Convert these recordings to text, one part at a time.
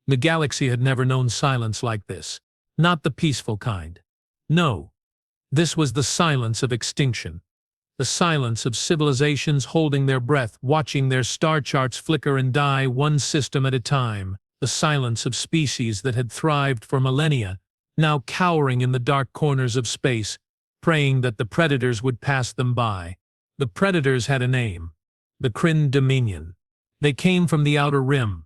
The galaxy had never known silence like this. Not the peaceful kind. No. This was the silence of extinction. The silence of civilizations holding their breath, watching their star charts flicker and die one system at a time. The silence of species that had thrived for millennia, now cowering in the dark corners of space, praying that the predators would pass them by. The predators had a name. The Krynn Dominion. They came from the outer rim,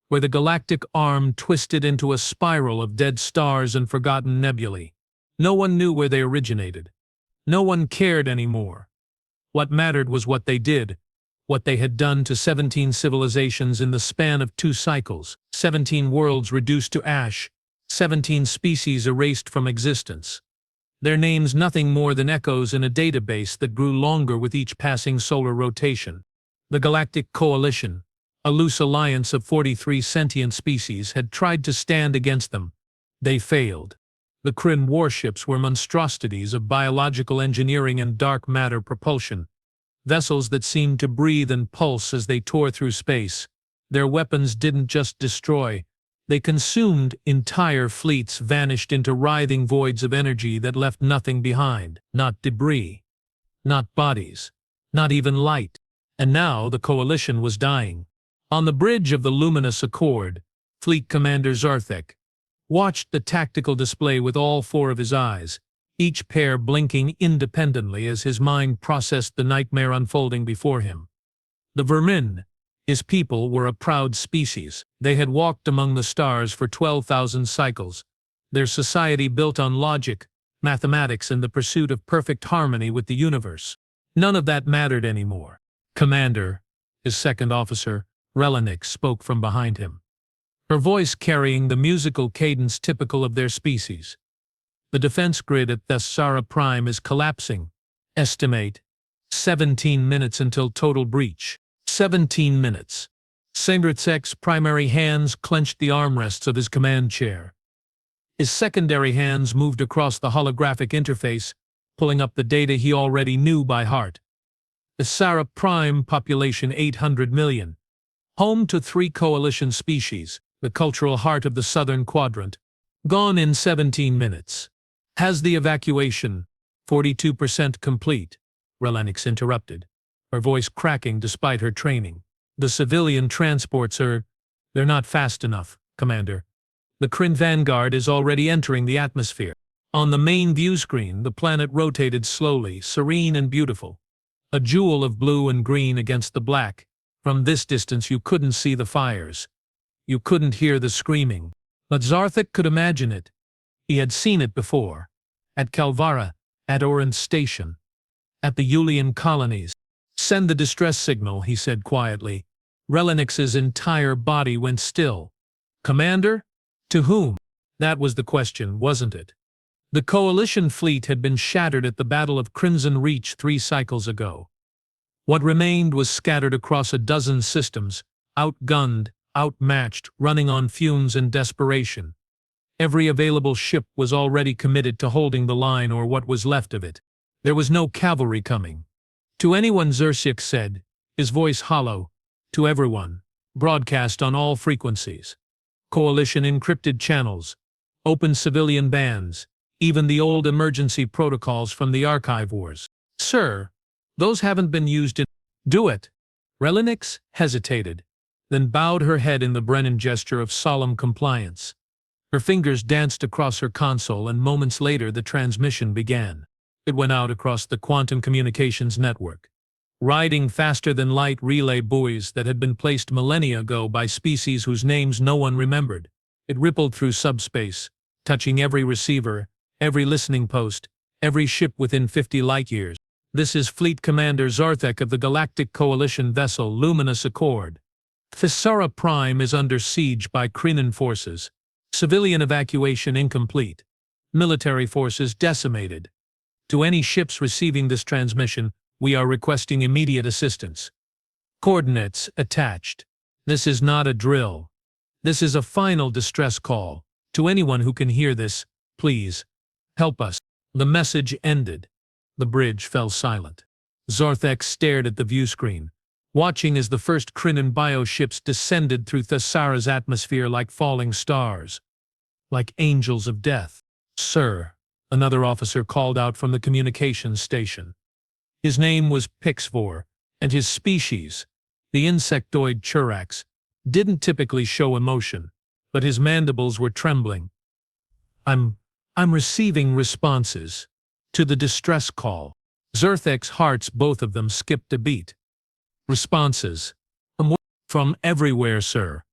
where the galactic arm twisted into a spiral of dead stars and forgotten nebulae. No one knew where they originated. No one cared anymore. What mattered was what they did, what they had done to 17 civilizations in the span of 2 cycles, 17 worlds reduced to ash, 17 species erased from existence. Their names nothing more than echoes in a database that grew longer with each passing solar rotation. The Galactic Coalition, a loose alliance of 43 sentient species, had tried to stand against them. They failed. The Krynn warships were monstrosities of biological engineering and dark matter propulsion, vessels that seemed to breathe and pulse as they tore through space. Their weapons didn't just destroy, they consumed entire fleets, vanished into writhing voids of energy that left nothing behind, not debris, not bodies, not even light. And now the Coalition was dying. On the bridge of the luminous Accord, Fleet Commander Zarthek watched the tactical display with all 4 of his eyes, each pair blinking independently as his mind processed the nightmare unfolding before him. The Vermin, his people, were a proud species. They had walked among the stars for 12,000 cycles, their society built on logic, mathematics, and the pursuit of perfect harmony with the universe. None of that mattered anymore. Commander, his second officer, Relenick, spoke from behind him, her voice carrying the musical cadence typical of their species. The defense grid at Thessara Prime is collapsing. Estimate 17 minutes until total breach. 17 minutes. Sandritzek's primary hands clenched the armrests of his command chair. His secondary hands moved across the holographic interface, pulling up the data he already knew by heart. Thessara Prime, population 800 million. Home to 3 coalition species, the cultural heart of the southern quadrant. Gone in 17 minutes. Has the evacuation 42% complete? Relenix interrupted, her voice cracking despite her training. The civilian transports they're not fast enough, Commander. The Krynn Vanguard is already entering the atmosphere. On the main view screen, the planet rotated slowly, serene and beautiful. A jewel of blue and green against the black. From this distance you couldn't see the fires. You couldn't hear the screaming. But Zarthek could imagine it. He had seen it before. At Calvara, at Orant Station, at the Yulian colonies. Send the distress signal, he said quietly. Relenix's entire body went still. Commander? To whom? That was the question, wasn't it? The Coalition fleet had been shattered at the Battle of Crimson Reach 3 cycles ago. What remained was scattered across a dozen systems, outgunned, outmatched, running on fumes and desperation. Every available ship was already committed to holding the line, or what was left of it. There was no cavalry coming. To anyone, Zersiak said, his voice hollow. To everyone. Broadcast on all frequencies. Coalition encrypted channels. Open civilian bands. Even the old emergency protocols from the archive wars. Sir, those haven't been used in— Do it. Relenix hesitated, then bowed her head in the Brennan gesture of solemn compliance. Her fingers danced across her console, and moments later the transmission began. It went out across the quantum communications network. Riding faster than light relay buoys that had been placed millennia ago by species whose names no one remembered. It rippled through subspace, touching every receiver, every listening post, every ship within 50 light-years. This is Fleet Commander Zarthek of the Galactic Coalition vessel Luminous Accord. Thessara Prime is under siege by Krynn forces. Civilian evacuation incomplete. Military forces decimated. To any ships receiving this transmission, we are requesting immediate assistance. Coordinates attached. This is not a drill. This is a final distress call. To anyone who can hear this, please, help us. The message ended. The bridge fell silent. Zarthek stared at the view screen, watching as the first Krynn bioships descended through Thessara's atmosphere like falling stars, like angels of death. "Sir," another officer called out from the communications station. His name was Pixvor, and his species, the insectoid Churax, didn't typically show emotion, but his mandibles were trembling. I'm receiving responses to the distress call." Zerthek's hearts, both of them, skipped a beat. "Responses? From everywhere, sir.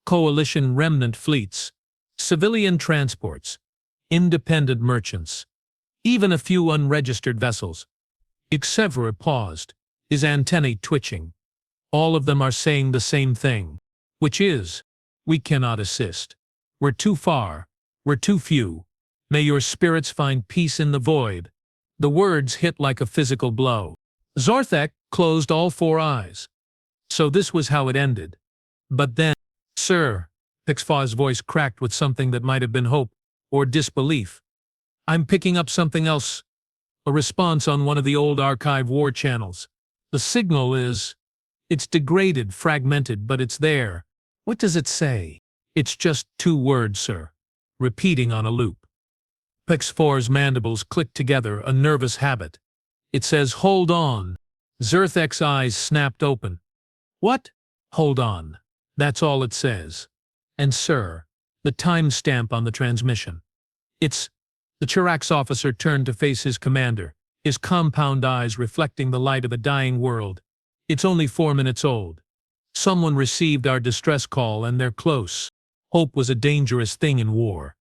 Coalition remnant fleets, civilian transports, independent merchants, even a few unregistered vessels." Pixvor paused, his antennae twitching. "All of them are saying the same thing, which is, we cannot assist. We're too far. We're too few. May your spirits find peace in the void." The words hit like a physical blow. Zarthek closed all four eyes. So this was how it ended. But then, "Sir," Pixvor's voice cracked with something that might have been hope or disbelief. "I'm picking up something else. A response on one of the old archive war channels. The signal it's degraded, fragmented, but it's there." "What does it say?" "It's just 2 words, sir, repeating on a loop." Pixvor's mandibles clicked together, a nervous habit. "It says, 'Hold on.'" Zerthek's eyes snapped open. "What? Hold on. That's all it says. And sir, the timestamp on the transmission. It's—" The Churax officer turned to face his commander, his compound eyes reflecting the light of a dying world. "It's only 4 minutes old. Someone received our distress call and they're close." Hope was a dangerous thing in war.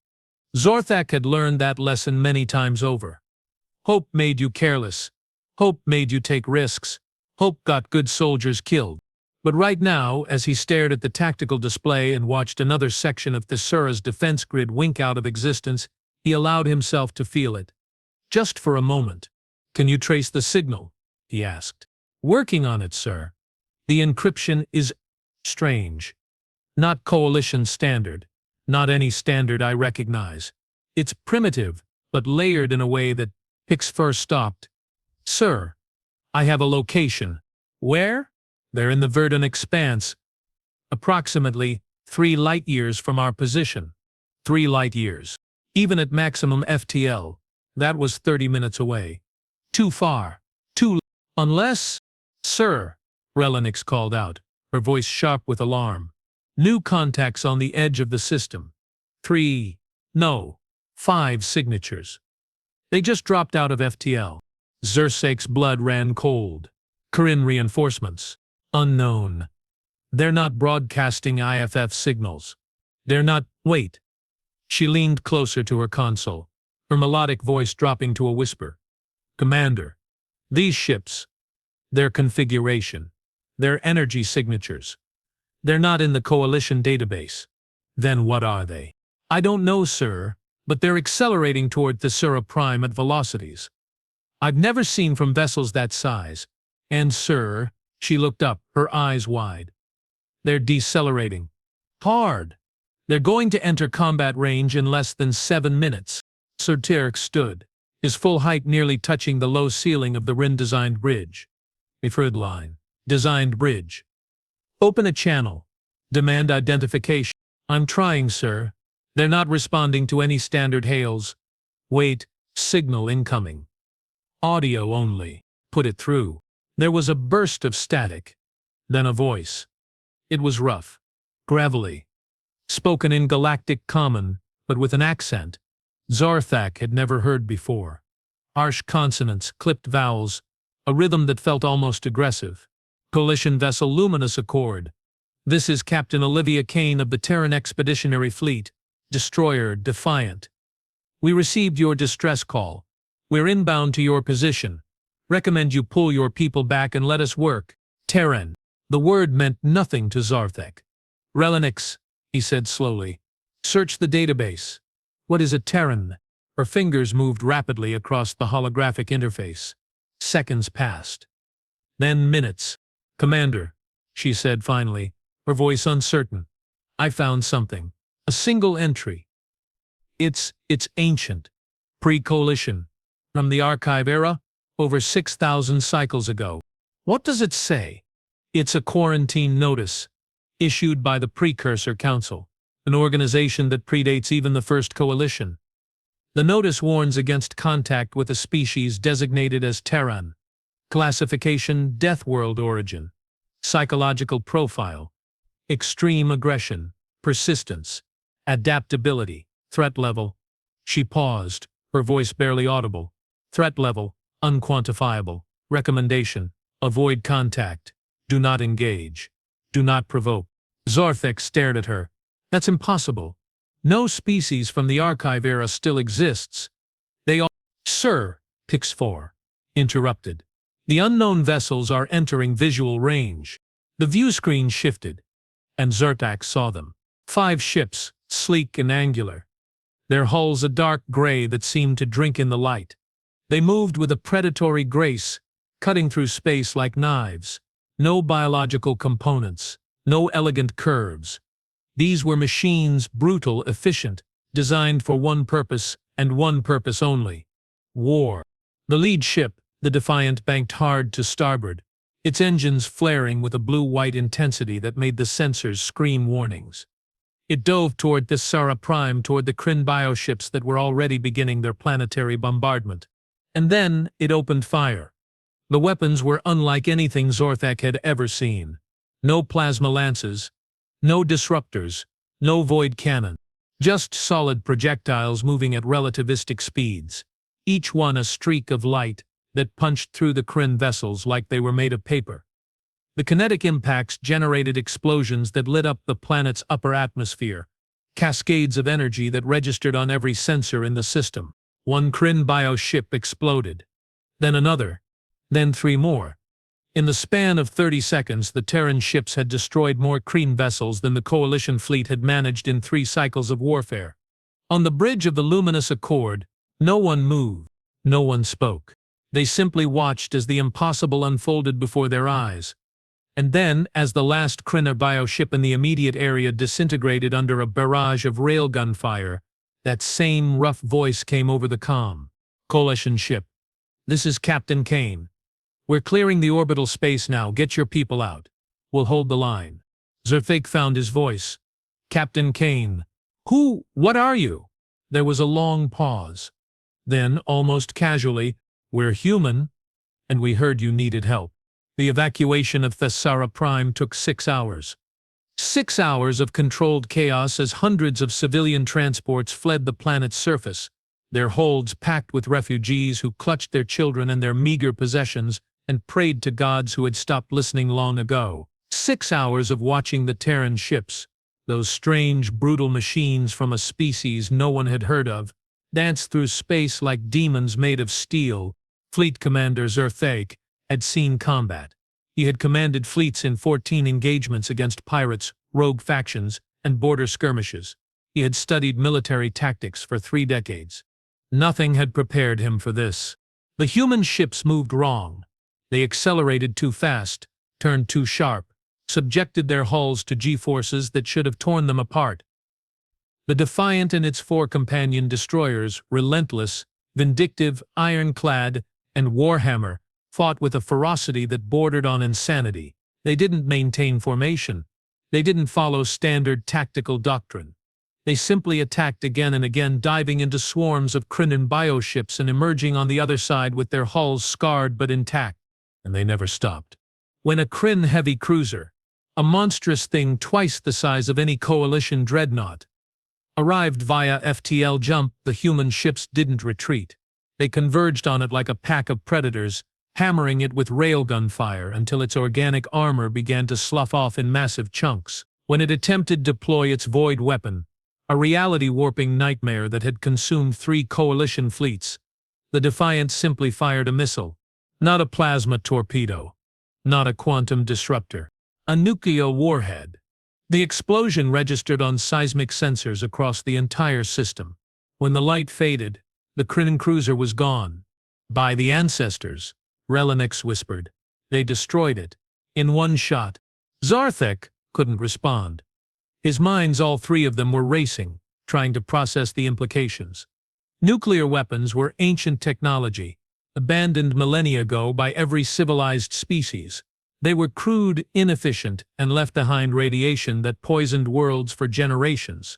Zorthak had learned that lesson many times over. Hope made you careless. Hope made you take risks. Hope got good soldiers killed. But right now, as he stared at the tactical display and watched another section of Thessara's defense grid wink out of existence, he allowed himself to feel it. Just for a moment. "Can you trace the signal?" he asked. "Working on it, sir. The encryption is strange. Not Coalition standard. Not any standard I recognize. It's primitive, but layered in a way that—" Pixvor stopped. "Sir, I have a location." "Where?" "They're in the Verdant Expanse. Approximately 3 light-years from our position." 3 light-years. Even at maximum FTL, that was 30 minutes away. Too far. Unless— "Sir," Relenix called out, her voice sharp with alarm. "New contacts on the edge of the system. 3, no, 5 signatures. They just dropped out of FTL." Zersek's blood ran cold. "Krynn reinforcements. Unknown. They're not broadcasting IFF signals. They're not—" "Wait." She leaned closer to her console, her melodic voice dropping to a whisper. "Commander, these ships, their configuration, their energy signatures, they're not in the Coalition database." "Then what are they?" "I don't know, sir, but they're accelerating toward Thessara Prime at velocities I've never seen from vessels that size. And, sir," she looked up, her eyes wide, "they're decelerating. Hard. They're going to enter combat range in less than 7 minutes." Sir Terek stood, his full height nearly touching the low ceiling of the Rin-designed bridge. "Preferred line. Designed bridge. Open a channel. Demand identification." "I'm trying, sir. They're not responding to any standard hails." "Wait. Signal incoming. Audio only. Put it through." There was a burst of static. Then a voice. It was rough, gravelly, spoken in Galactic Common, but with an accent Zarthak had never heard before. Harsh consonants, clipped vowels, a rhythm that felt almost aggressive. "Coalition vessel Luminous Accord. This is Captain Olivia Kane of the Terran Expeditionary Fleet, destroyer Defiant. We received your distress call. We're inbound to your position. Recommend you pull your people back and let us work." "Terran." The word meant nothing to Zarthek. "Relenix," he said slowly. "Search the database." "What is a Terran?" Her fingers moved rapidly across the holographic interface. Seconds passed. Then minutes. "Commander," she said finally, her voice uncertain. "I found something. A single entry. It's ancient. Pre-Coalition. From the archive era, over 6,000 cycles ago." "What does it say?" It's a quarantine notice, issued by the Precursor Council, an organization that predates even the First Coalition. The notice warns against contact with a species designated as Terran. Classification: Deathworld origin. Psychological profile: extreme aggression, persistence, adaptability. Threat level. She paused, her voice barely audible. Threat level: unquantifiable. Recommendation: avoid contact. Do not engage. Do not provoke. Zarthek stared at her. That's impossible. No species from the Archive era still exists. They all— Sir, Pix4 interrupted. The unknown vessels are entering visual range. The view screen shifted, and Zarthek saw them. 5 ships, sleek and angular. Their hulls a dark gray that seemed to drink in the light. They moved with a predatory grace, cutting through space like knives. No biological components, no elegant curves. These were machines, brutal, efficient, designed for one purpose and one purpose only: war. The lead ship, the Defiant, banked hard to starboard, its engines flaring with a blue-white intensity that made the sensors scream warnings. It dove toward Thessara Prime, toward the Krynn bioships that were already beginning their planetary bombardment. And then it opened fire. The weapons were unlike anything Zarthek had ever seen. No plasma lances, no disruptors, no void cannon. Just solid projectiles moving at relativistic speeds, each one a streak of light that punched through the Krynn vessels like they were made of paper. The kinetic impacts generated explosions that lit up the planet's upper atmosphere, cascades of energy that registered on every sensor in the system. One Krynn bioship exploded, then another, then 3 more. In the span of 30 seconds, the Terran ships had destroyed more Krynn vessels than the Coalition fleet had managed in 3 cycles of warfare. On the bridge of the Luminous Accord, no one moved, no one spoke. They simply watched as the impossible unfolded before their eyes. And then, as the last Krynn bioship in the immediate area disintegrated under a barrage of railgun fire, that same rough voice came over the comm. Coalition ship. This is Captain Kane. We're clearing the orbital space now. Get your people out. We'll hold the line. Zarthek found his voice. Captain Kane. Who? What are you? There was a long pause. Then, almost casually, we're human, and we heard you needed help. The evacuation of Thessara Prime took 6 hours. 6 hours of controlled chaos as hundreds of civilian transports fled the planet's surface, their holds packed with refugees who clutched their children and their meager possessions and prayed to gods who had stopped listening long ago. 6 hours of watching the Terran ships, those strange, brutal machines from a species no one had heard of, dance through space like demons made of steel. Fleet Commander Zarthek had seen combat. He had commanded fleets in 14 engagements against pirates, rogue factions, and border skirmishes. He had studied military tactics for 3 decades. Nothing had prepared him for this. The human ships moved wrong. They accelerated too fast, turned too sharp, subjected their hulls to G-forces that should have torn them apart. The Defiant and its 4 companion destroyers, relentless, vindictive, ironclad, and Warhammer, fought with a ferocity that bordered on insanity. They didn't maintain formation. They didn't follow standard tactical doctrine. They simply attacked again and again, diving into swarms of Krynn bioships and emerging on the other side with their hulls scarred but intact. And they never stopped. When a Krynn heavy cruiser, a monstrous thing twice the size of any Coalition dreadnought, arrived via FTL jump, the human ships didn't retreat. They converged on it like a pack of predators, hammering it with railgun fire until its organic armor began to slough off in massive chunks. When it attempted to deploy its void weapon, a reality-warping nightmare that had consumed 3 Coalition fleets, the Defiant simply fired a missile. Not a plasma torpedo. Not a quantum disruptor. A nuclear warhead. The explosion registered on seismic sensors across the entire system. When the light faded, the Krynn cruiser was gone. By the ancestors, Relenix whispered. They destroyed it. In one shot. Zarthek couldn't respond. His minds, all 3 of them, were racing, trying to process the implications. Nuclear weapons were ancient technology, abandoned millennia ago by every civilized species. They were crude, inefficient, and left behind radiation that poisoned worlds for generations.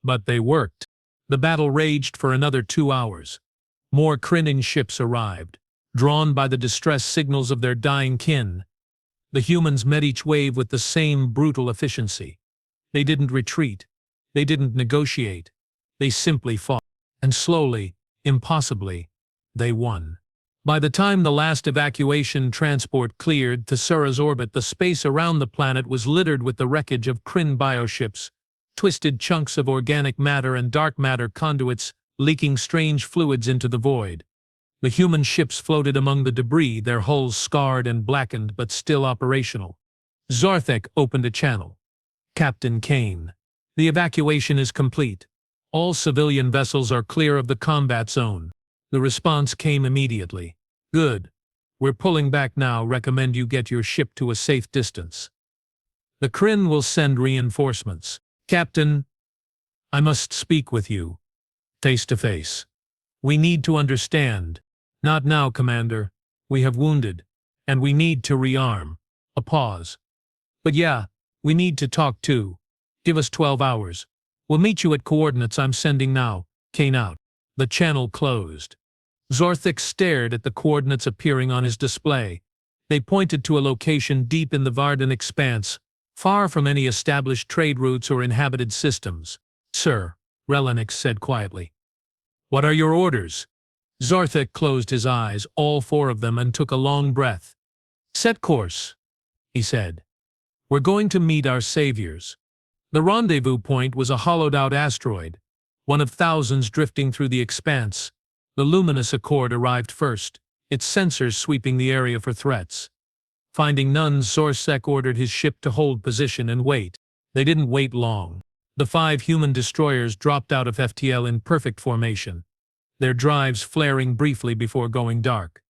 But they worked. The battle raged for another 2 hours. More Krynn ships arrived, drawn by the distress signals of their dying kin. The humans met each wave with the same brutal efficiency. They didn't retreat. They didn't negotiate. They simply fought. And slowly, impossibly, they won. By the time the last evacuation transport cleared Thessara's orbit, the space around the planet was littered with the wreckage of Krynn bioships, twisted chunks of organic matter and dark matter conduits leaking strange fluids into the void. The human ships floated among the debris, their hulls scarred and blackened but still operational. Zarthek opened a channel. Captain Kane, the evacuation is complete. All civilian vessels are clear of the combat zone. The response came immediately. Good. We're pulling back now. Recommend you get your ship to a safe distance. The Krynn will send reinforcements. Captain, I must speak with you. Face to face. We need to understand. Not now, Commander. We have wounded, and we need to rearm. A pause. But yeah, we need to talk too. Give us 12 hours. We'll meet you at coordinates I'm sending now. Kane out. The channel closed. Zarthek stared at the coordinates appearing on his display. They pointed to a location deep in the Vardan expanse, far from any established trade routes or inhabited systems. Sir, Relenix said quietly. What are your orders? Zarthek closed his eyes, all 4 of them, and took a long breath. Set course, he said. We're going to meet our saviors. The rendezvous point was a hollowed-out asteroid, one of thousands drifting through the expanse. The luminous Accord arrived first, its sensors sweeping the area for threats. Finding none, Zarthek ordered his ship to hold position and wait. They didn't wait long. The 5 human destroyers dropped out of FTL in perfect formation, their drives flaring briefly before going dark.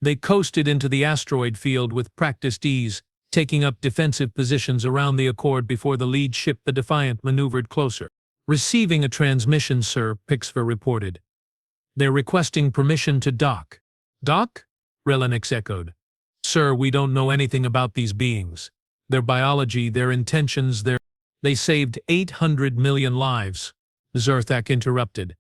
They coasted into the asteroid field with practiced ease, taking up defensive positions around the Accord before the lead ship, the Defiant, maneuvered closer. Receiving a transmission, sir, Pixver reported. They're requesting permission to dock. Dock? Relenix echoed. Sir, we don't know anything about these beings. Their biology, their intentions, They saved 800 million lives, Zarthek interrupted.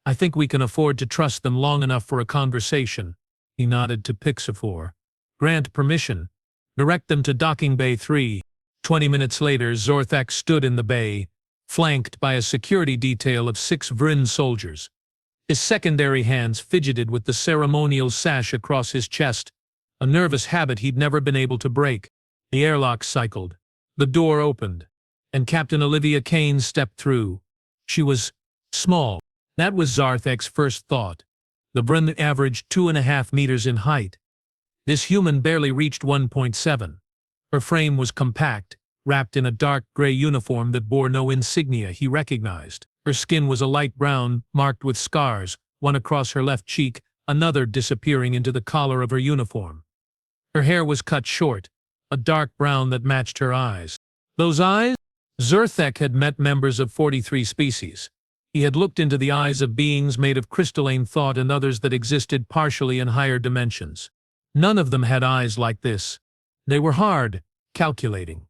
I think we can afford to trust them long enough for a conversation. He nodded to Pixafor. Grant permission. Direct them to Docking Bay 3. 20 minutes later, Zarthek stood in the bay, flanked by a security detail of 6 Vryn soldiers. His secondary hands fidgeted with the ceremonial sash across his chest, a nervous habit he'd never been able to break. The airlock cycled. The door opened, and Captain Olivia Kane stepped through. She was small. That was Zarthek's first thought. The Vryn averaged 2.5 meters in height. This human barely reached 1.7. Her frame was compact, wrapped in a dark gray uniform that bore no insignia he recognized. Her skin was a light brown, marked with scars, one across her left cheek, another disappearing into the collar of her uniform. Her hair was cut short, a dark brown that matched her eyes. Those eyes? Zarthek had met members of 43 species. He had looked into the eyes of beings made of crystalline thought and others that existed partially in higher dimensions. None of them had eyes like this. They were hard, calculating.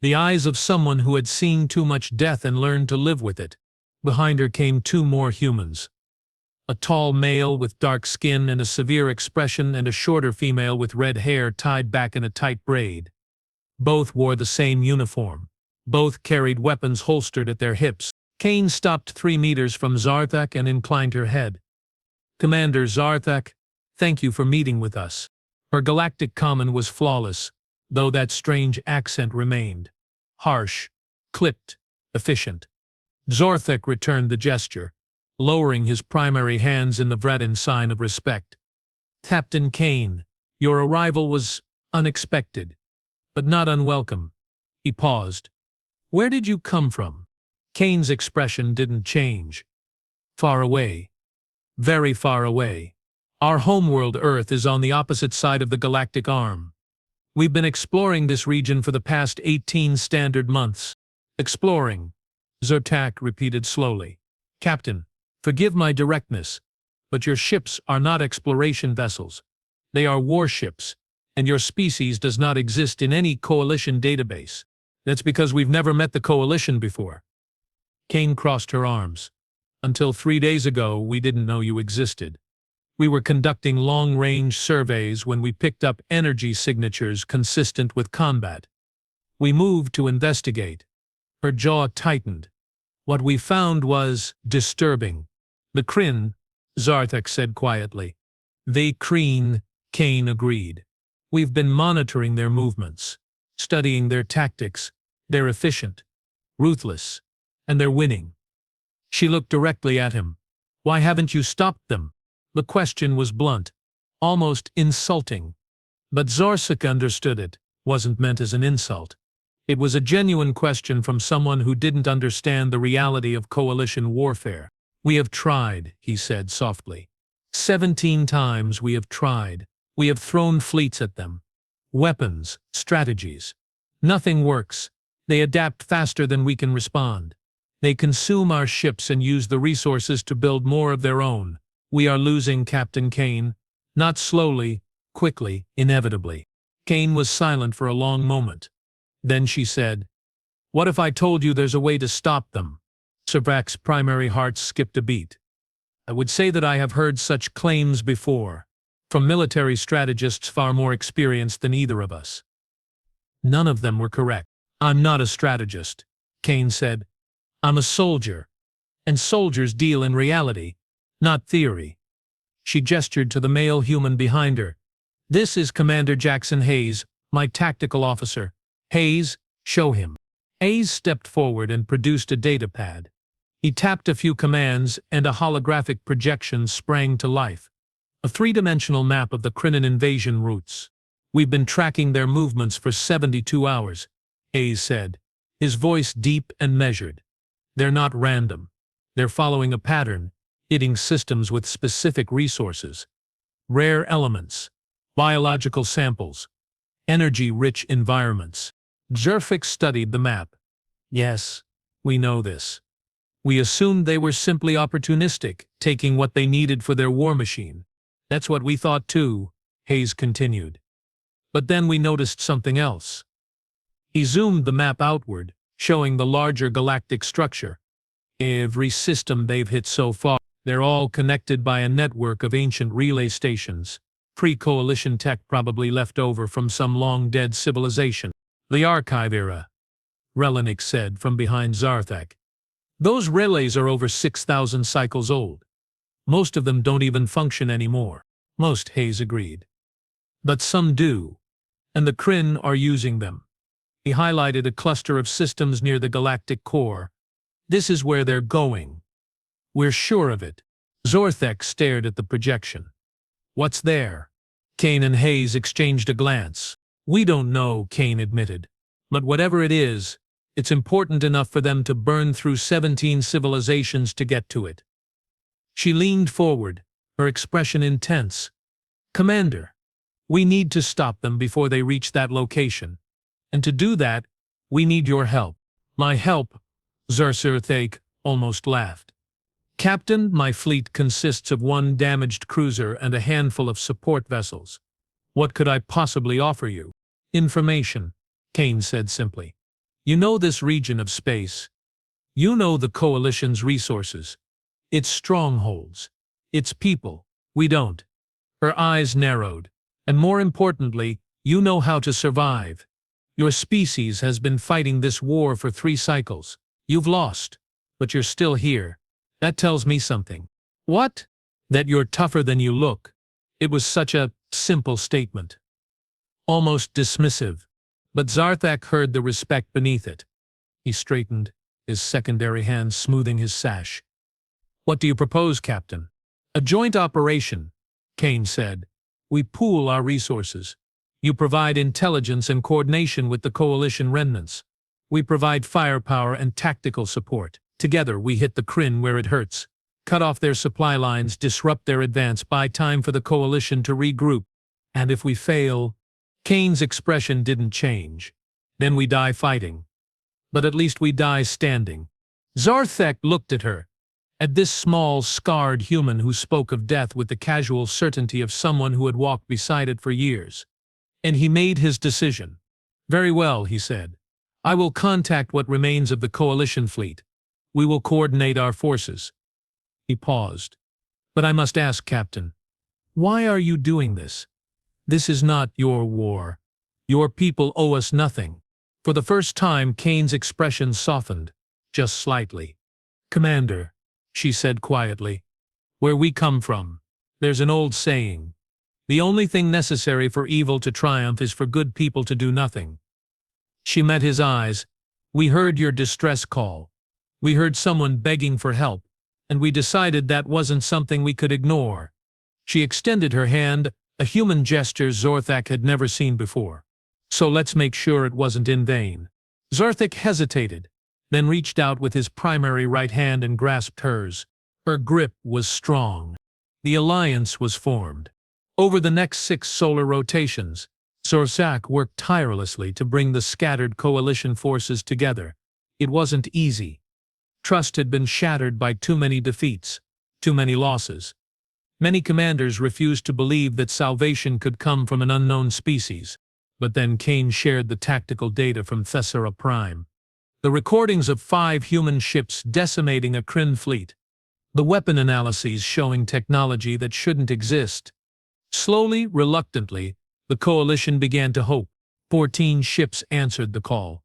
The eyes of someone who had seen too much death and learned to live with it. Behind her came 2 more humans. A tall male with dark skin and a severe expression, and a shorter female with red hair tied back in a tight braid. Both wore the same uniform. Both carried weapons holstered at their hips. Kane stopped 3 meters from Zarthek and inclined her head. Commander Zarthek, thank you for meeting with us. Her galactic common was flawless, though that strange accent remained. Harsh, clipped, efficient. Zarthek returned the gesture, lowering his primary hands in the Vredan sign of respect. Captain Kane, your arrival was unexpected, but not unwelcome. He paused. Where did you come from? Kane's expression didn't change. Far away. Very far away. Our homeworld Earth is on the opposite side of the galactic arm. We've been exploring this region for the past 18 standard months. Exploring, Zarthek repeated slowly. Captain, forgive my directness, but your ships are not exploration vessels. They are warships, and your species does not exist in any Coalition database. That's because we've never met the Coalition before." Kane crossed her arms. "Until 3 days ago, we didn't know you existed. We were conducting long-range surveys when we picked up energy signatures consistent with combat. We moved to investigate." Her jaw tightened. "What we found was disturbing." "The Krynn," Zarthek said quietly. "They Krynn," Kane agreed. "We've been monitoring their movements, studying their tactics. They're efficient, ruthless, and they're winning." She looked directly at him. "Why haven't you stopped them?" The question was blunt, almost insulting. But Zarthek understood it wasn't meant as an insult. It was a genuine question from someone who didn't understand the reality of Coalition warfare. "We have tried," he said softly. 17 times we have tried. We have thrown fleets at them. Weapons, strategies. Nothing works. They adapt faster than we can respond. They consume our ships and use the resources to build more of their own. We are losing, Captain Kane. Not slowly, quickly, inevitably." Kane was silent for a long moment. Then she said, "What if I told you there's a way to stop them?" Servac's primary heart skipped a beat. "I would say that I have heard such claims before, from military strategists far more experienced than either of us. None of them were correct." "I'm not a strategist," Kane said. "I'm a soldier, and soldiers deal in reality, not theory." She gestured to the male human behind her. "This is Commander Jackson Hayes, my tactical officer. Hayes, show him." Hayes stepped forward and produced a data pad. He tapped a few commands and a holographic projection sprang to life. A three-dimensional map of the Krynn invasion routes. "We've been tracking their movements for 72 hours, Hayes said, his voice deep and measured. "They're not random. They're following a pattern, hitting systems with specific resources. Rare elements, biological samples, energy-rich environments." Zarthek studied the map. "Yes, we know this. We assumed they were simply opportunistic, taking what they needed for their war machine. That's what we thought too," Hayes continued. "But then we noticed something else." He zoomed the map outward, showing the larger galactic structure. "Every system they've hit so far, they're all connected by a network of ancient relay stations. Pre-Coalition tech probably left over from some long-dead civilization. The Archive era," Relenick said from behind Zarthek. "Those relays are over 6,000 cycles old. Most of them don't even function anymore." "Most," Hayes agreed. "But some do, and the Krynn are using them." He highlighted a cluster of systems near the galactic core. "This is where they're going. We're sure of it." Zarthek stared at the projection. "What's there?" Kane and Hayes exchanged a glance. "We don't know," Kane admitted. "But whatever it is, it's important enough for them to burn through 17 civilizations to get to it." She leaned forward, her expression intense. "Commander, we need to stop them before they reach that location. And to do that, we need your help." "My help?" Zarthek almost laughed. "Captain, my fleet consists of 1 damaged cruiser and a handful of support vessels. What could I possibly offer you?" "Information," Kane said simply. "You know this region of space. You know the Coalition's resources, its strongholds, its people. We don't." Her eyes narrowed. "And more importantly, you know how to survive. Your species has been fighting this war for 3 cycles. You've lost, but you're still here. That tells me something." "What?" "That you're tougher than you look." It was such a simple statement, almost dismissive, but Zarthek heard the respect beneath it. He straightened, his secondary hand smoothing his sash. "What do you propose, Captain?" "A joint operation," Kane said. "We pool our resources. You provide intelligence and coordination with the Coalition remnants. We provide firepower and tactical support. Together we hit the Krynn where it hurts, cut off their supply lines, disrupt their advance, buy time for the Coalition to regroup. And if we fail..." Kane's expression didn't change. "Then we die fighting. But at least we die standing." Zarthek looked at her, at this small, scarred human who spoke of death with the casual certainty of someone who had walked beside it for years. And he made his decision. "Very well," he said. "I will contact what remains of the Coalition fleet. We will coordinate our forces." He paused. "But I must ask, Captain, why are you doing this? This is not your war. Your people owe us nothing." For the first time, Kane's expression softened, just slightly. "Commander," she said quietly, "where we come from, there's an old saying. The only thing necessary for evil to triumph is for good people to do nothing." She met his eyes. "We heard your distress call. We heard someone begging for help, and we decided that wasn't something we could ignore." She extended her hand, a human gesture Zorthak had never seen before. "So let's make sure it wasn't in vain." Zorthak hesitated, then reached out with his primary right hand and grasped hers. Her grip was strong. The alliance was formed. Over the next 6 solar rotations, Zorthak worked tirelessly to bring the scattered coalition forces together. It wasn't easy. Trust had been shattered by too many defeats, too many losses. Many commanders refused to believe that salvation could come from an unknown species. But then Kane shared the tactical data from Thessara Prime. The recordings of 5 human ships decimating a Krynn fleet. The weapon analyses showing technology that shouldn't exist. Slowly, reluctantly, the Coalition began to hope. 14 ships answered the call.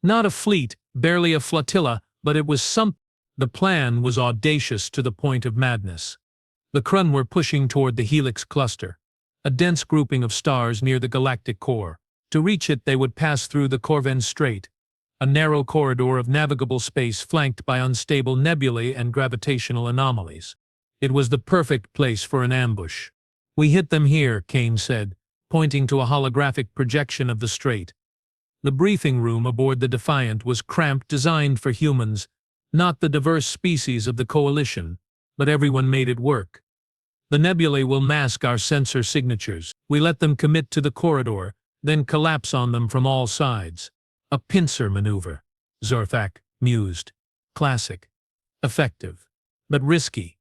Not a fleet, barely a flotilla, but it was something. The plan was audacious to the point of madness. The Krynn were pushing toward the Helix cluster, a dense grouping of stars near the galactic core. To reach it, they would pass through the Corvin Strait, a narrow corridor of navigable space flanked by unstable nebulae and gravitational anomalies. It was the perfect place for an ambush. "We hit them here," Kane said, pointing to a holographic projection of the Strait. The briefing room aboard the Defiant was cramped, designed for humans, not the diverse species of the Coalition, but everyone made it work. "The nebulae will mask our sensor signatures. We let them commit to the corridor, then collapse on them from all sides. A pincer maneuver," Zorthak mused. "Classic. Effective. But risky.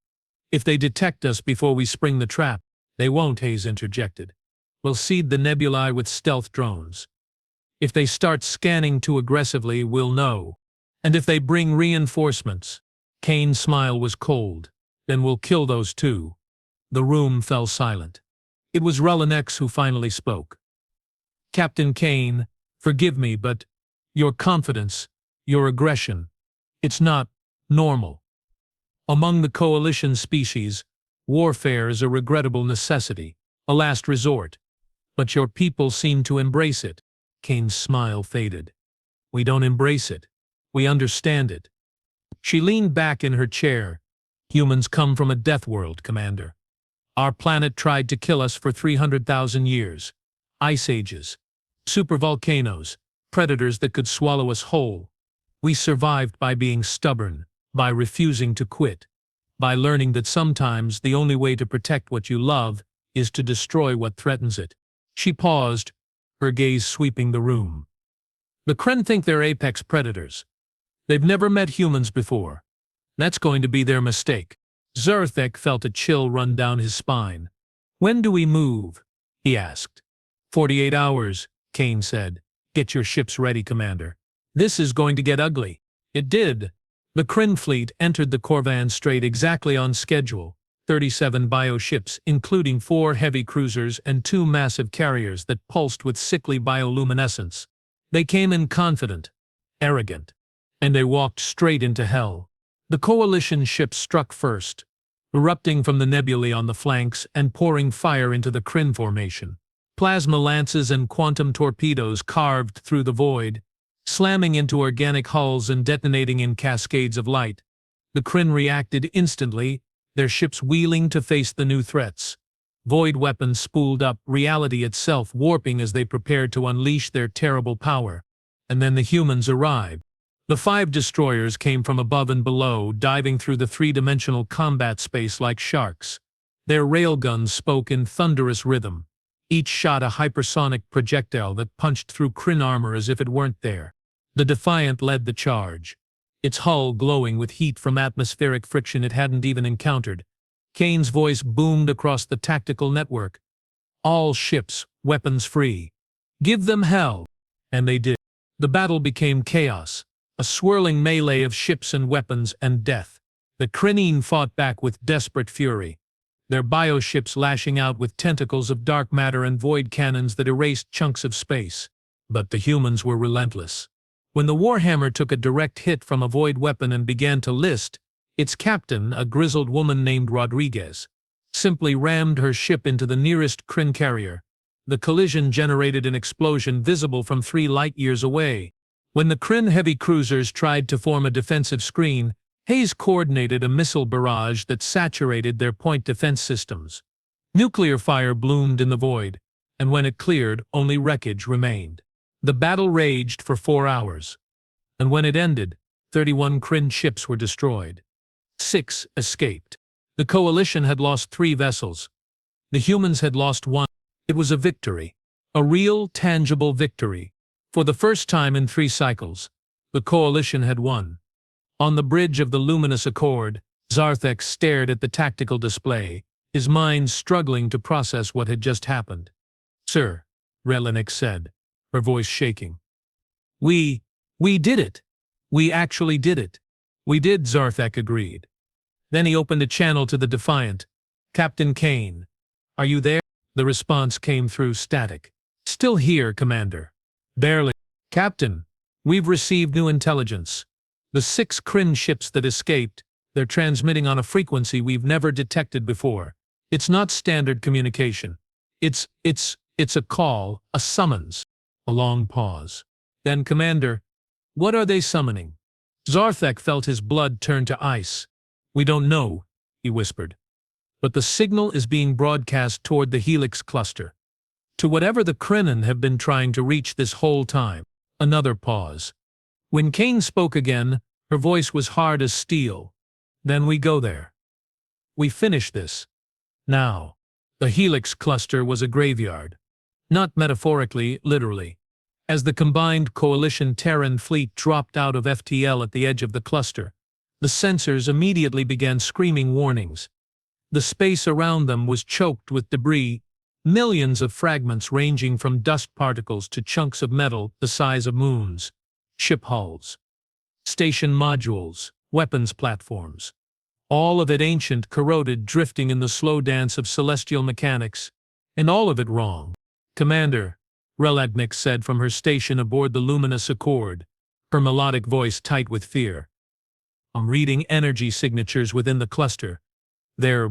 If they detect us before we spring the trap." "They won't," Hayes interjected. "We'll seed the nebulae with stealth drones. If they start scanning too aggressively, we'll know. And if they bring reinforcements," Kane's smile was cold, "then we'll kill those too." The room fell silent. It was Relenex who finally spoke. "Captain Kane, forgive me, but your confidence, your aggression, it's not normal. Among the Coalition species, warfare is a regrettable necessity, a last resort. But your people seem to embrace it." Kane's smile faded. "We don't embrace it. We understand it." She leaned back in her chair. "Humans come from a Deathworld, Commander. Our planet tried to kill us for 300,000 years. Ice ages, supervolcanoes, predators that could swallow us whole. We survived by being stubborn, by refusing to quit, by learning that sometimes the only way to protect what you love is to destroy what threatens it." She paused, her gaze sweeping the room. "The Krynn think they're apex predators. They've never met humans before. That's going to be their mistake." Zorthak felt a chill run down his spine. "When do we move?" he asked. 48 hours, Kane said. "Get your ships ready, Commander. This is going to get ugly." It did. The Krynn fleet entered the Corvin Strait exactly on schedule. 37 bioships, including 4 heavy cruisers and 2 massive carriers that pulsed with sickly bioluminescence. They came in confident, arrogant, and they walked straight into hell. The Coalition ships struck first, erupting from the nebulae on the flanks and pouring fire into the Krynn formation. Plasma lances and quantum torpedoes carved through the void, slamming into organic hulls and detonating in cascades of light. The Krynn reacted instantly, their ships wheeling to face the new threats. Void weapons spooled up, reality itself warping as they prepared to unleash their terrible power. And then the humans arrived. The 5 destroyers came from above and below, diving through the 3-dimensional combat space like sharks. Their railguns spoke in thunderous rhythm. Each shot a hypersonic projectile that punched through Krynn armor as if it weren't there. The Defiant led the charge, its hull glowing with heat from atmospheric friction it hadn't even encountered. Kane's voice boomed across the tactical network. "All ships, weapons free. Give them hell. And they did. The battle became chaos, a swirling melee of ships and weapons and death. The Krynn fought back with desperate fury, their bioships lashing out with tentacles of dark matter and void cannons that erased chunks of space. But the humans were relentless. When the Warhammer took a direct hit from a void weapon and began to list, its captain, a grizzled woman named Rodriguez, simply rammed her ship into the nearest Krynn carrier. The collision generated an explosion visible from 3 light-years away. When the Krynn heavy cruisers tried to form a defensive screen, Hayes coordinated a missile barrage that saturated their point defense systems. Nuclear fire bloomed in the void, and when it cleared, only wreckage remained. The battle raged for 4 hours, and when it ended, 31 Krynn ships were destroyed. 6 escaped. The Coalition had lost 3 vessels. The humans had lost 1. It was a victory. A real, tangible victory. For the first time in 3 cycles, the Coalition had won. On the bridge of the luminous Accord, Zarthek stared at the tactical display, his mind struggling to process what had just happened. "Sir," Relinik said, her voice shaking. We did it. We actually did it." "We did," Zarthek agreed. Then he opened a channel to the Defiant. "Captain Kane, are you there?" The response came through static. "Still here, Commander." "Barely." "Captain, we've received new intelligence. The 6 Krynn ships that escaped, they're transmitting on a frequency we've never detected before. It's not standard communication. It's a call, a summons." A long pause. "Then, Commander, what are they summoning?" Zarthek felt his blood turn to ice. "We don't know," he whispered. "But the signal is being broadcast toward the Helix cluster, to whatever the Krynn have been trying to reach this whole time." Another pause. When Kane spoke again, her voice was hard as steel. "Then we go there. We finish this. Now." The Helix cluster was a graveyard. Not metaphorically, literally. As the combined Coalition Terran fleet dropped out of FTL at the edge of the cluster, the sensors immediately began screaming warnings. The space around them was choked with debris, millions of fragments ranging from dust particles to chunks of metal the size of moons, ship hulls, station modules, weapons platforms. All of it ancient, corroded, drifting in the slow dance of celestial mechanics, and all of it wrong. "Commander," Relagnik said from her station aboard the luminous Accord, her melodic voice tight with fear. "I'm reading energy signatures within the cluster. They're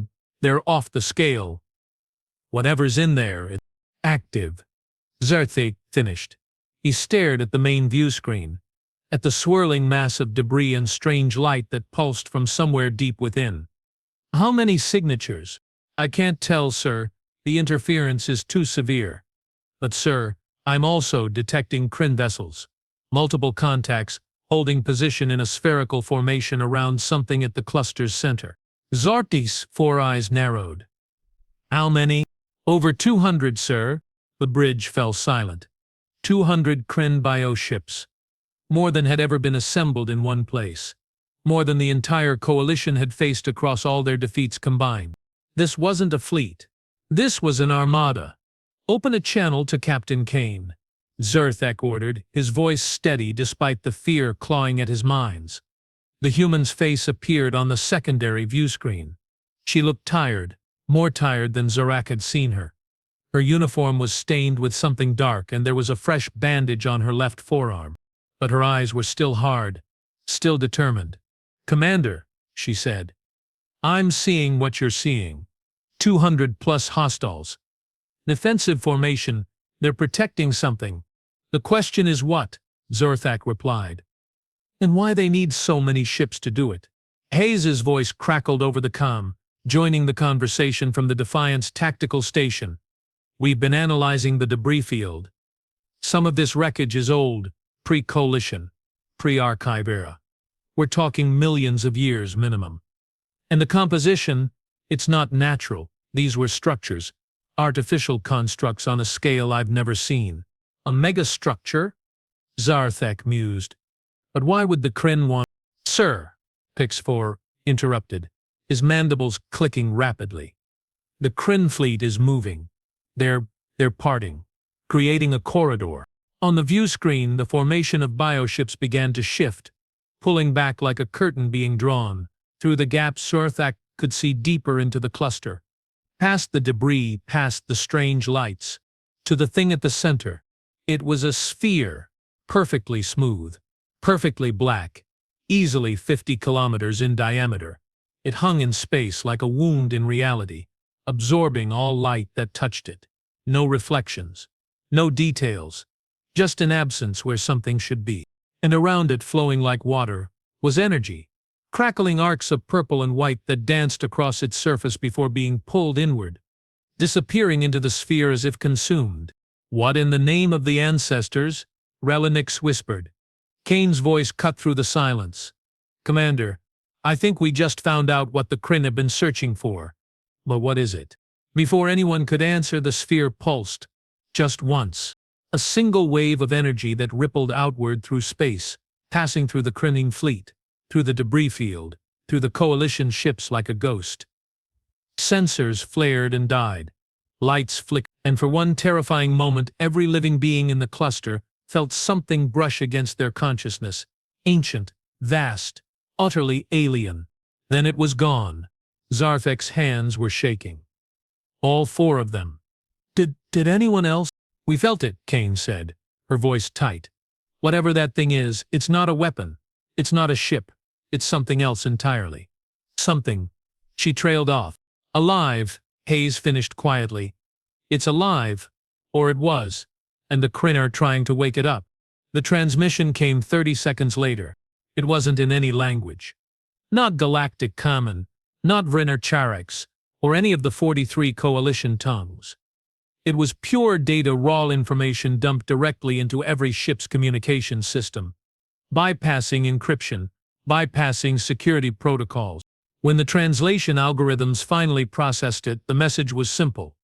off the scale. Whatever's in there is active." Zarthek finished. He stared at the main view screen, at the swirling mass of debris and strange light that pulsed from somewhere deep within. "How many signatures?" "I can't tell, sir. The interference is too severe. But, sir, I'm also detecting Krynn vessels. Multiple contacts, holding position in a spherical formation around something at the cluster's center." Zartek's 4 eyes narrowed. "How many?" "Over 200, sir." The bridge fell silent. 200 Krynn bioships. More than had ever been assembled in one place. More than the entire Coalition had faced across all their defeats combined. This wasn't a fleet. This was an armada. "Open a channel to Captain Kane," Zarthek ordered, his voice steady despite the fear clawing at his minds. The human's face appeared on the secondary view screen. She looked tired, more tired than Zorak had seen her. Her uniform was stained with something dark and there was a fresh bandage on her left forearm. But her eyes were still hard, still determined. "Commander," she said, "I'm seeing what you're seeing. 200+ hostiles. Defensive formation, they're protecting something. The question is what?" Zarthek replied. "And why they need so many ships to do it." Hayes's voice crackled over the comm, joining the conversation from the Defiant's tactical station. "We've been analyzing the debris field. Some of this wreckage is old, pre-Coalition, pre-Archive era. We're talking millions of years minimum. And the composition, it's not natural. These were structures, artificial constructs on a scale I've never seen." "A megastructure?" Zarthek mused. "But why would the Krynn want—" "Sir," Pix4 interrupted, his mandibles clicking rapidly. "The Krynn fleet is moving. They're parting. creating a corridor. On the view screen, the formation of bioships began to shift, pulling back like a curtain being drawn. Through the gaps, Sarthak could see deeper into the cluster, past the debris, past the strange lights, to the thing at the center. It was a sphere, perfectly smooth, perfectly black, easily 50 kilometers in diameter. It hung in space like a wound in reality, absorbing all light that touched it. No reflections, no details, just an absence where something should be. And around it, flowing like water, was energy, crackling arcs of purple and white that danced across its surface before being pulled inward, disappearing into the sphere as if consumed. "What in the name of the ancestors?" Relynix whispered. Kane's voice cut through the silence. "Commander, I think we just found out what the Krynn have been searching for. But what is it?" Before anyone could answer, the sphere pulsed. Just once. A single wave of energy that rippled outward through space, passing through the Krynn fleet, through the debris field, through the Coalition ships like a ghost. Sensors flared and died. Lights flickered, and for one terrifying moment every living being in the cluster felt something brush against their consciousness. Ancient, vast, utterly alien. Then it was gone. Zarthek's hands were shaking. All four of them. Did anyone else? "We felt it," Kane said, her voice tight. "Whatever that thing is, it's not a weapon. It's not a ship. It's something else entirely." Something. She trailed off. "Alive," Hayes finished quietly. "It's alive. Or it was. And the Krynn are trying to wake it up." The transmission came 30 seconds later. It wasn't in any language. Not Galactic Common, not Vrinner Charex, or any of the 43 Coalition tongues. It was pure data, raw information dumped directly into every ship's communication system, bypassing encryption, bypassing security protocols. When the translation algorithms finally processed it, the message was simple.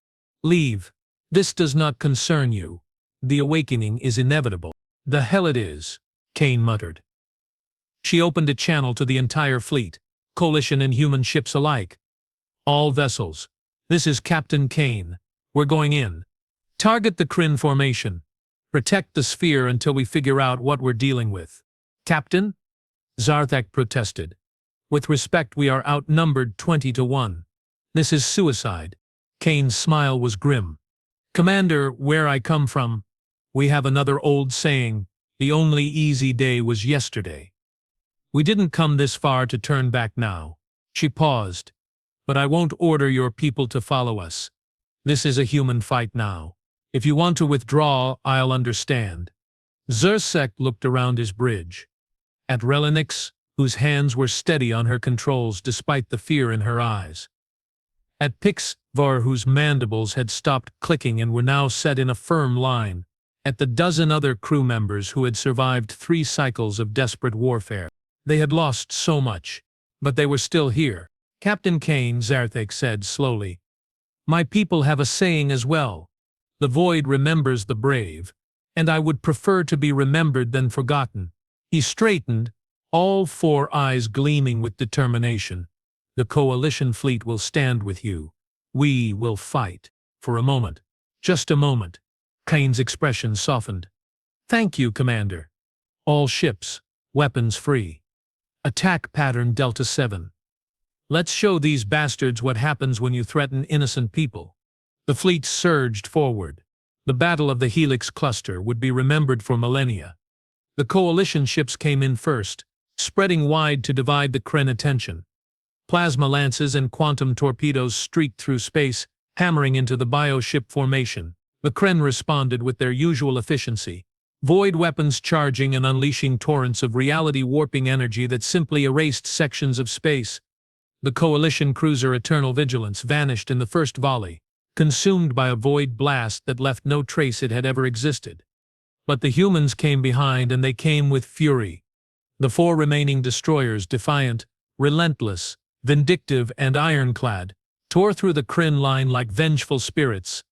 "Leave. This does not concern you. The awakening is inevitable." "The hell it is," Kane muttered. She opened a channel to the entire fleet, Coalition and human ships alike. "All vessels. This is Captain Kane. We're going in. Target the Krynn formation. Protect the sphere until we figure out what we're dealing with." "Captain?" Zarthek protested. "With respect, we are outnumbered 20-1. This is suicide." Kane's smile was grim. "Commander, where I come from, we have another old saying, the only easy day was yesterday. We didn't come this far to turn back now." She paused. "But I won't order your people to follow us. This is a human fight now. If you want to withdraw, I'll understand." Zarthek looked around his bridge. At Relynix, whose hands were steady on her controls despite the fear in her eyes. At Pixvar, whose mandibles had stopped clicking and were now set in a firm line. At the dozen other crew members who had survived 3 cycles of desperate warfare. They had lost so much, but they were still here. "Captain Kane," Zarthek said slowly, "my people have a saying as well. The void remembers the brave, and I would prefer to be remembered than forgotten." He straightened, all 4 eyes gleaming with determination. "The Coalition fleet will stand with you. We will fight." For a moment, just a moment, Kane's expression softened. "Thank you, Commander. All ships, weapons free. Attack pattern Delta 7. Let's show these bastards what happens when you threaten innocent people." The fleet surged forward. The Battle of the Helix Cluster would be remembered for millennia. The Coalition ships came in first, spreading wide to divide the Krynn attention. Plasma lances and quantum torpedoes streaked through space, hammering into the bioship formation. The Krynn responded with their usual efficiency. Void weapons charging and unleashing torrents of reality-warping energy that simply erased sections of space. The Coalition cruiser Eternal Vigilance vanished in the first volley, consumed by a void blast that left no trace it had ever existed. But the humans came behind, and they came with fury. The 4 remaining destroyers, defiant, relentless, vindictive, and ironclad, tore through the Krynn line like vengeful spirits.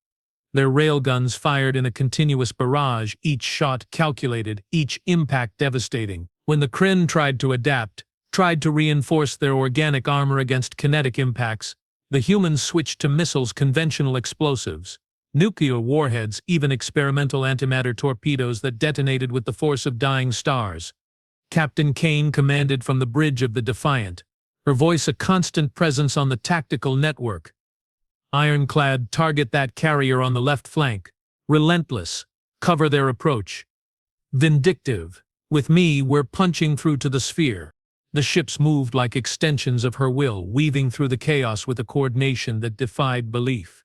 Their railguns fired in a continuous barrage, each shot calculated, each impact devastating. When the Krynn tried to adapt, tried to reinforce their organic armor against kinetic impacts, the humans switched to missiles, conventional explosives. Nuclear warheads, even experimental antimatter torpedoes that detonated with the force of dying stars. Captain Kane commanded from the bridge of the Defiant, her voice a constant presence on the tactical network. Ironclad, target that carrier on the left flank. Relentless, cover their approach. Vindictive, with me, we're punching through to the sphere. The ships moved like extensions of her will, weaving through the chaos with a coordination that defied belief.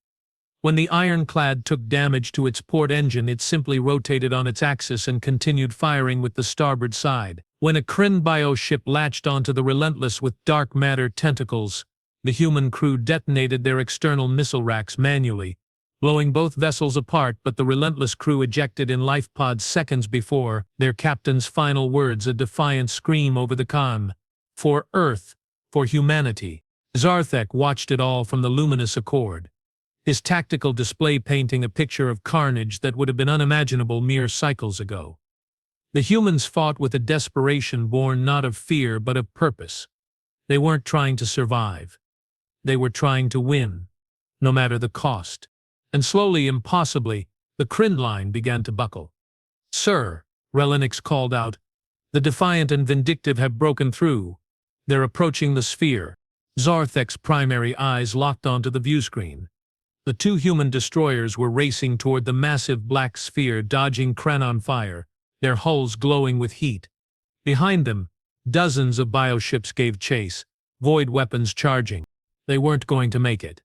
When the ironclad took damage to its port engine, it simply rotated on its axis and continued firing with the starboard side. When a Krynn bioship latched onto the Relentless with dark matter tentacles, the human crew detonated their external missile racks manually, blowing both vessels apart, but the Relentless crew ejected in life pods seconds before their captain's final words, a defiant scream over the con. For Earth, for humanity. Zarthek watched it all from the luminous Accord, his tactical display painting a picture of carnage that would have been unimaginable mere cycles ago. The humans fought with a desperation born not of fear but of purpose. They weren't trying to survive. They were trying to win, no matter the cost. And slowly, impossibly, the Krynn line began to buckle. "Sir," Relenix called out, "the Defiant and Vindictive have broken through. They're approaching the sphere." Zarthek's primary eyes locked onto the viewscreen. The two human destroyers were racing toward the massive black sphere, dodging Krynn on fire, their hulls glowing with heat. Behind them, dozens of bioships gave chase, void weapons charging. They weren't going to make it.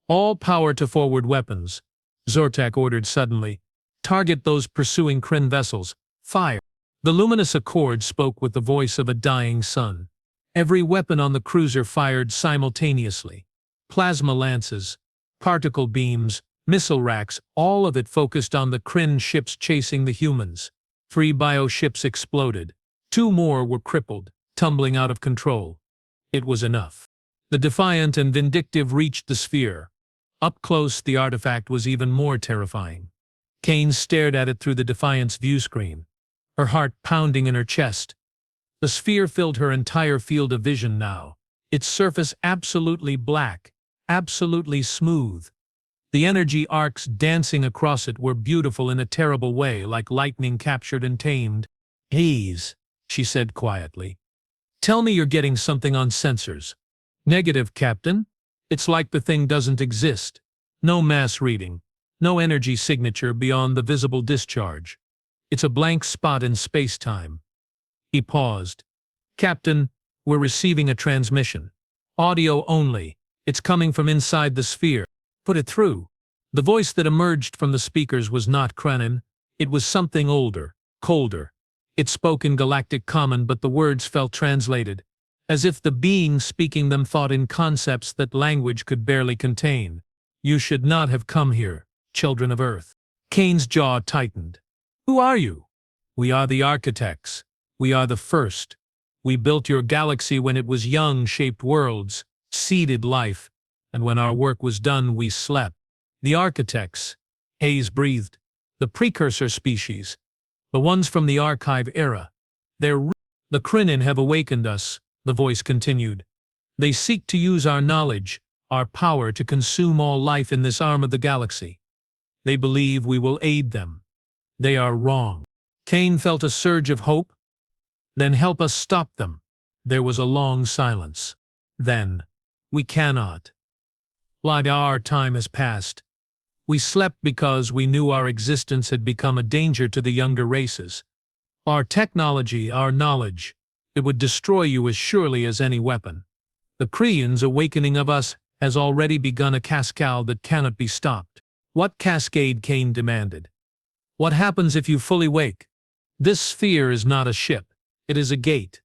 "All power to forward weapons," Zarthek ordered suddenly. "Target those pursuing Krynn vessels. Fire." The luminous Accord spoke with the voice of a dying sun. Every weapon on the cruiser fired simultaneously. Plasma lances, particle beams, missile racks, all of it focused on the Krynn ships chasing the humans. 3 bioships exploded. 2 more were crippled, tumbling out of control. It was enough. The Defiant and Vindictive reached the sphere. Up close, the artifact was even more terrifying. Kane stared at it through the Defiant's viewscreen, her heart pounding in her chest. The sphere filled her entire field of vision now, its surface absolutely black, absolutely smooth. The energy arcs dancing across it were beautiful in a terrible way, like lightning captured and tamed. "Haze," she said quietly. "Tell me you're getting something on sensors." "Negative, Captain. It's like the thing doesn't exist. No mass reading, no energy signature beyond the visible discharge. It's a blank spot in space-time." He paused. "Captain, we're receiving a transmission. Audio only. It's coming from inside the sphere." "Put it through." The voice that emerged from the speakers was not Krynn. It was something older, colder. It spoke in Galactic Common, but the words felt translated, as if the being speaking them thought in concepts that language could barely contain. "You should not have come here, children of Earth." Kane's jaw tightened. "Who are you?" "We are the architects. We are the first. We built your galaxy when it was young, shaped worlds, seeded life, and when our work was done, we slept." "The architects," Hayes breathed. "The precursor species. The ones from the archive era. The Krynn have awakened us," the voice continued. "They seek to use our knowledge, our power to consume all life in this arm of the galaxy. They believe we will aid them. They are wrong." Kane felt a surge of hope. "Then help us stop them." There was a long silence. Then, "We cannot. Like our time has passed. We slept because we knew our existence had become a danger to the younger races. Our technology, our knowledge, it would destroy you as surely as any weapon. The Kryans' awakening of us has already begun, a cascade that cannot be stopped." "What cascade?" Kane demanded. "What happens if you fully wake? This sphere is not a ship. It is a gate,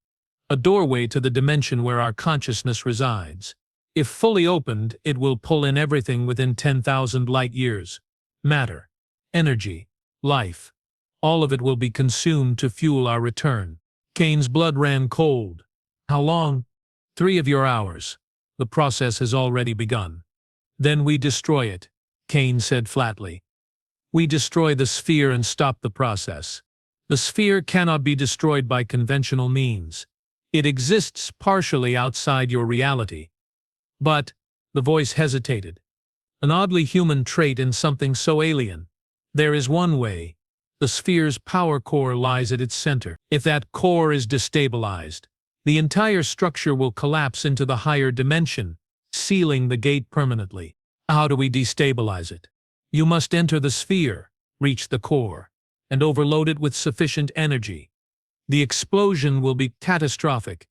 a doorway to the dimension where our consciousness resides. If fully opened, it will pull in everything within 10,000 light years. Matter, energy, life. All of it will be consumed to fuel our return." Kane's blood ran cold. "How long?" "3 of your hours. The process has already begun." "Then we destroy it," Kane said flatly. "We destroy the sphere and stop the process. The sphere cannot be destroyed by conventional means. It exists partially outside your reality. But," the voice hesitated, An oddly human trait in something so alien. There is one way. The sphere's power core lies at its center. If that core is destabilized, the entire structure will collapse into the higher dimension, sealing the gate permanently. How do we destabilize it? You must enter the sphere, reach the core, and overload it with sufficient energy. The explosion will be catastrophic.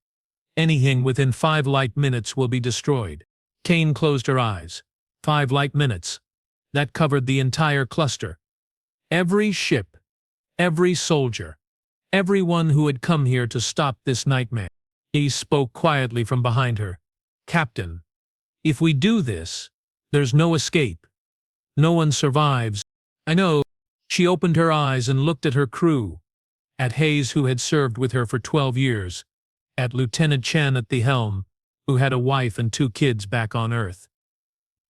Anything within 5 light minutes will be destroyed. Kane closed her eyes. 5 light minutes. That covered the entire cluster. Every ship, every soldier, everyone who had come here to stop this nightmare. He spoke quietly from behind her. Captain, if we do this, there's no escape. No one survives. I know. She opened her eyes and looked at her crew. At Hayes, who had served with her for 12 years. At Lieutenant Chen at the helm, who had a wife and 2 kids back on Earth.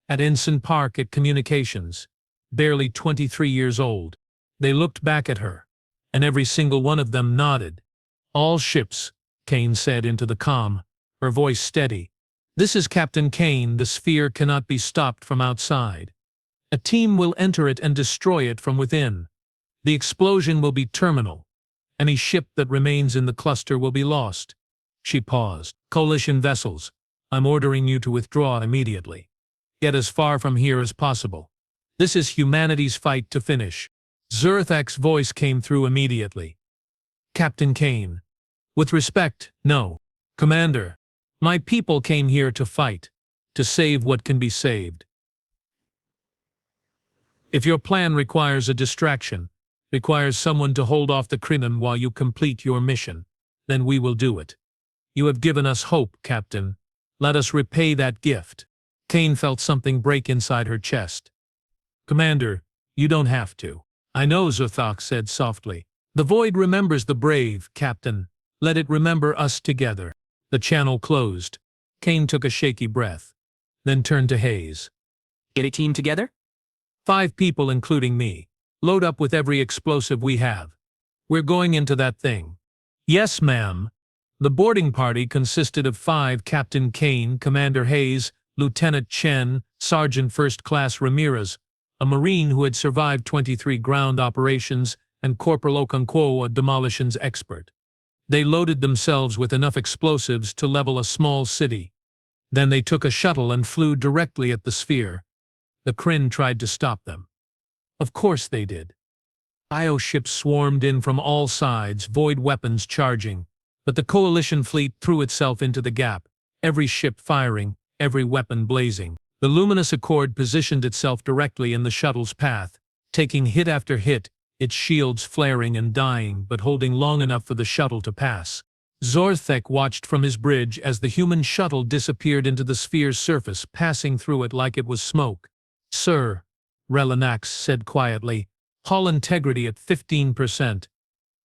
At Ensign Park at Communications, barely 23 years old. They looked back at her, and every single one of them nodded. All ships, Kane said into the comm, her voice steady. This is Captain Kane. The sphere cannot be stopped from outside. A team will enter it and destroy it from within. The explosion will be terminal. Any ship that remains in the cluster will be lost. She paused. Coalition vessels, I'm ordering you to withdraw immediately. Get as far from here as possible. This is humanity's fight to finish. Zerthak's voice came through immediately. Captain Kane. With respect, no. Commander, my people came here to fight, to save what can be saved. If your plan requires a distraction, requires someone to hold off the Krynn while you complete your mission, then we will do it. You have given us hope, Captain. Let us repay that gift. Kane felt something break inside her chest. Commander, you don't have to. I know, Zerthak said softly. The void remembers the brave, Captain. Let it remember us together. The channel closed. Kane took a shaky breath, then turned to Hayes. Get a team together? 5 people including me. Load up with every explosive we have. We're going into that thing. Yes, ma'am. The boarding party consisted of 5: Captain Kane, Commander Hayes, Lieutenant Chen, Sergeant First Class Ramirez, a Marine who had survived 23 ground operations, and Corporal Okonkwo, a demolitions expert. They loaded themselves with enough explosives to level a small city. Then they took a shuttle and flew directly at the sphere. The Krynn tried to stop them. Of course they did. Bioships swarmed in from all sides, void weapons charging, but the Coalition fleet threw itself into the gap, every ship firing, every weapon blazing. The luminous Accord positioned itself directly in the shuttle's path, taking hit after hit, its shields flaring and dying but holding long enough for the shuttle to pass. Zerthak watched from his bridge as the human shuttle disappeared into the sphere's surface, passing through it like it was smoke. Sir, Relanax said quietly, hull integrity at 15%.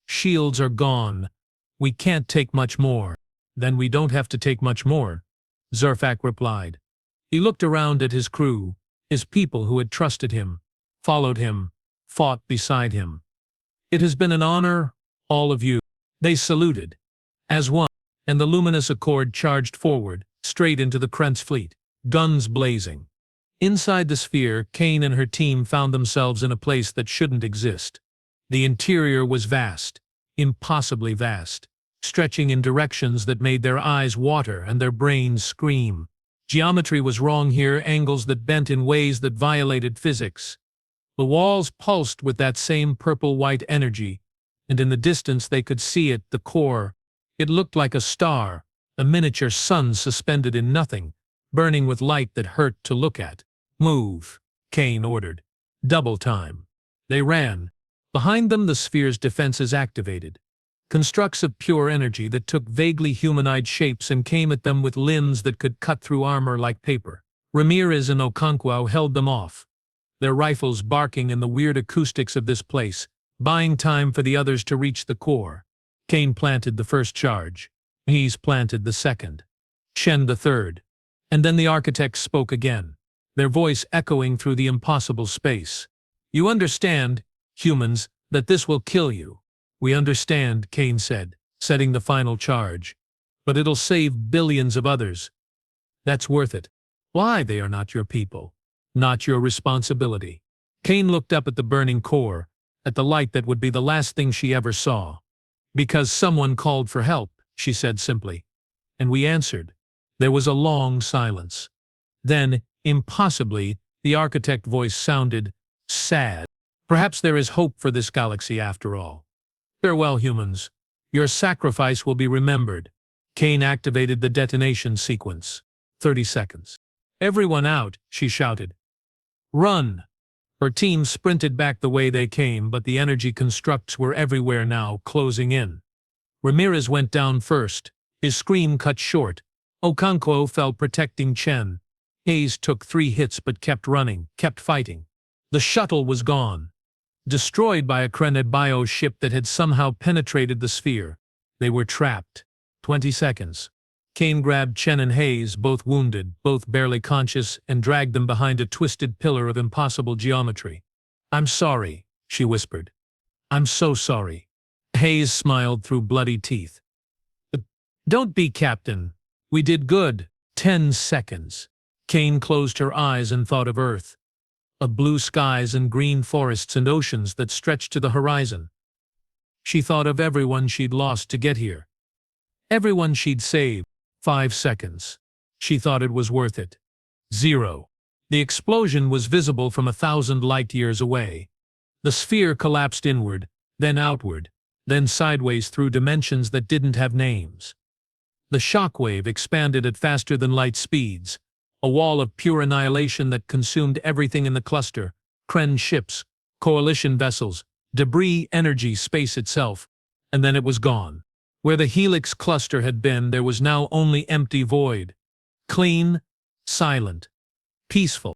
Shields are gone. We can't take much more. Then we don't have to take much more, Zerthak replied. He looked around at his crew, his people who had trusted him, followed him, fought beside him. It has been an honor, all of you. They saluted. As one, and the luminous Accord charged forward, straight into the Krynn's fleet, guns blazing. Inside the sphere, Kane and her team found themselves in a place that shouldn't exist. The interior was vast, impossibly vast, stretching in directions that made their eyes water and their brains scream. Geometry was wrong here, angles that bent in ways that violated physics. The walls pulsed with that same purple-white energy, and in the distance they could see it, the core. It looked like a star, a miniature sun suspended in nothing, burning with light that hurt to look at. Move, Kane ordered. Double time. They ran. Behind them the sphere's defenses activated. Constructs of pure energy that took vaguely humanoid shapes and came at them with limbs that could cut through armor like paper. Ramirez and Okonkwo held them off, their rifles barking in the weird acoustics of this place, buying time for the others to reach the core. Kane planted the first charge. Hayes planted the second. Chen the third. And then the architects spoke again, their voice echoing through the impossible space. You understand, humans, that this will kill you. We understand, Kane said, setting the final charge. But it'll save billions of others. That's worth it. Why they are not your people? Not your responsibility. Kane looked up at the burning core, at the light that would be the last thing she ever saw. Because someone called for help, she said simply. And we answered. There was a long silence. Then, impossibly, the architect voice sounded sad. Perhaps there is hope for this galaxy after all. Farewell, humans. Your sacrifice will be remembered. Kane activated the detonation sequence. 30 seconds. Everyone out, she shouted. Run! Her team sprinted back the way they came, but the energy constructs were everywhere now, closing in. Ramirez went down first, his scream cut short. Okonkwo fell protecting Chen. Hayes took 3 hits but kept running, kept fighting. The shuttle was gone. Destroyed by a Krynn bioship that had somehow penetrated the sphere. They were trapped. 20 seconds. Kane grabbed Chen and Hayes, both wounded, both barely conscious, and dragged them behind a twisted pillar of impossible geometry. I'm sorry, she whispered. I'm so sorry. Hayes smiled through bloody teeth. Don't be, Captain. We did good. 10 seconds. Kane closed her eyes and thought of Earth. Of blue skies and green forests and oceans that stretched to the horizon. She thought of everyone she'd lost to get here. Everyone she'd saved. 5 seconds. She thought it was worth it. 0. The explosion was visible from 1,000 light-years away. The sphere collapsed inward, then outward, then sideways through dimensions that didn't have names. The shockwave expanded at faster-than-light speeds, a wall of pure annihilation that consumed everything in the cluster, Krynn ships, Coalition vessels, debris, energy, space itself, and then it was gone. Where the Helix cluster had been, there was now only empty void. Clean, silent, peaceful.